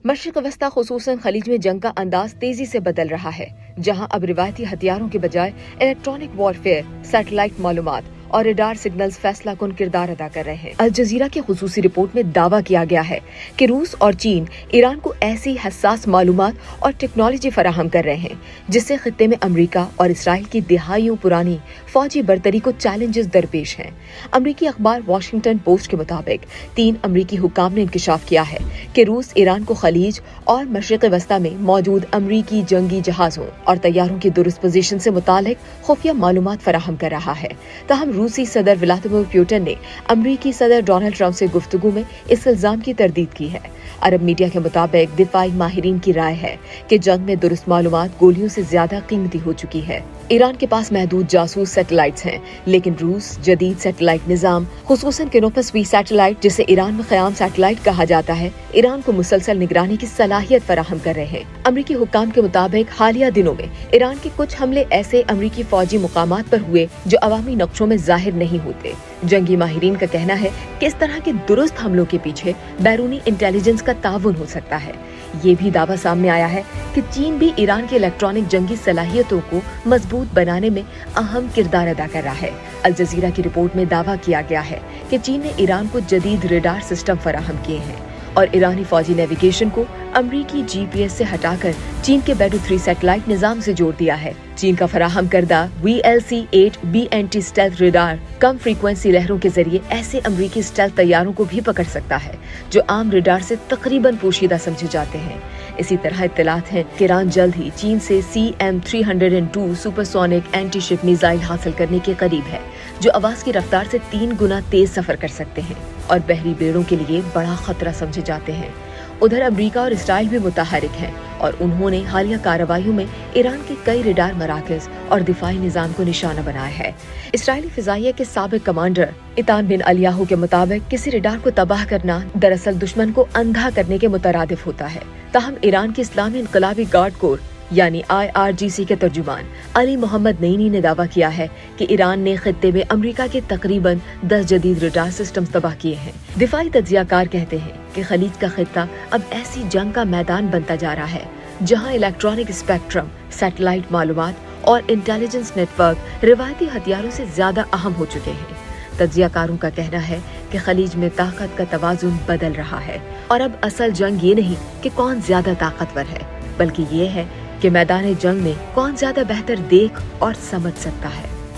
मशरिक़ वस्ता खुसूसन खलीज में जंग का अंदाज तेजी से बदल रहा है, जहां अब रिवायती हथियारों के बजाय इलेक्ट्रॉनिक वॉरफेयर, सैटेलाइट मालूमात और रडार सिग्नल्स फैसला कुन किरदार अदा कर रहे हैं। अल जजीरा की खुसूसी रिपोर्ट में दावा किया गया है कि रूस और चीन ईरान को ऐसी हसास मालूमात और टेक्नोलॉजी फराहम कर रहे हैं जिससे खित्ते में अमरीका और इसराइल की दिहाइयों पुरानी फौजी बर्तरी को चैलेंजेस दरपेश हैं। अमरीकी अखबार वॉशिंगटन पोस्ट के मुताबिक 3 अमरीकी हुकाम ने इंकशाफ किया है कि रूस ईरान को खलीज और मशरिक़ वस्ता में मौजूद अमरीकी जंगी जहाजों और तैयारों की दुरुस्त पोजीशन से मुतालिक खुफिया मालूमात फराहम कर रहा है। तहम रूसी सदर व्लादिमीर पुतिन ने अमरीकी सदर डोनाल्ड ट्रंप से गुफ्तगू में इस इल्जाम की तरदीद की है। अरब मीडिया के मुताबिक दिफाई माहिरीन की राय है कि जंग में दुरुस्त मालूमात गोलियों से ज्यादा कीमती हो चुकी है। ईरान के पास महदूद जासूस सैटेलाइट्स हैं, लेकिन रूस जदीद सैटेलाइट निजाम खुसूसन किनोपस वी सैटेलाइट, जिसे ईरान में क़याम सैटेलाइट कहा जाता है, ईरान को मुसलसल निगरानी की सलाहियत फराहम कर रहे हैं। अमरीकी हुक्काम के मुताबिक हालिया दिनों में ईरान के कुछ हमले ऐसे अमरीकी फौजी मुकामात पर हुए जो अवामी नक्शों में जाहिर नहीं होते। जंगी माहिरीन का कहना है कि इस तरह के दुरुस्त हमलों के पीछे बैरूनी इंटेलिजेंस का ताउन हो सकता है। ये भी दावा सामने आया है कि चीन भी ईरान की इलेक्ट्रॉनिक जंगी सलाहियतों को मजबूत बनाने में अहम किरदार अदा कर रहा है। अल जजीरा की रिपोर्ट में दावा किया गया है कि चीन ने ईरान को जदीद रडार सिस्टम फराहम किए हैं और ईरानी फौजी नेविगेशन को अमरीकी जीपीएस से हटाकर चीन के बैडू 3 सैटेलाइट निजाम से जोड़ दिया है। चीन का फराहम करदा VLC-8 BNT स्टेल्थ रडार कम फ्रीक्वेंसी लहरों के जरिए ऐसे अमरीकी स्टेल्थ तैयारों को भी पकड़ सकता है जो आम रडार से तकरीबन पोशीदा समझे जाते हैं। इसी तरह इत्तलात हैं कि ईरान जल्द ही चीन से CM-302 supersonic anti ship missile हासिल करने के करीब है, जो आवाज की रफ्तार से 3 गुना तेज सफर कर सकते हैं और बहरी बेड़ों के लिए बड़ा खतरा समझे जाते हैं। उधर अमरीका और इसराइल भी मुतहरिक हैं और उन्होंने हालिया कार्रवाइयों में ईरान के कई रडार मराकज़ और दिफाई निजाम को निशाना बनाया है। इसराइली फिजाइया के साबिक कमांडर इतान बिन अलियाहू के मुताबिक किसी रडार को तबाह करना दरअसल दुश्मन को अंधा करने के मुतरादिफ होता है। ताहम ईरान की इस्लामी इनकलाबी गार्ड कोर यानी IRGC के तर्जुमान अली मोहम्मद नईनी ने दावा किया है कि ईरान ने खित्ते में अमरीका के तकरीबन 10 जदीद रडार सिस्टम तबाह किए हैं। दिफाई तज्जियाकार कहते हैं कि खलीज का खित्ता अब ऐसी जंग का मैदान बनता जा रहा है जहां इलेक्ट्रॉनिक स्पेक्ट्रम, सैटेलाइट मालूमात और इंटेलिजेंस नेटवर्क रिवायती हथियारों से ज्यादा अहम हो चुके हैं। तज्जियाकारों का कहना है कि खलीज में ताकत का तवाजुन बदल रहा है और अब असल जंग ये नहीं कि कौन ज्यादा ताकतवर है, बल्कि ये है कि मैदान जंग में कौन ज्यादा बेहतर देख और समझ सकता है।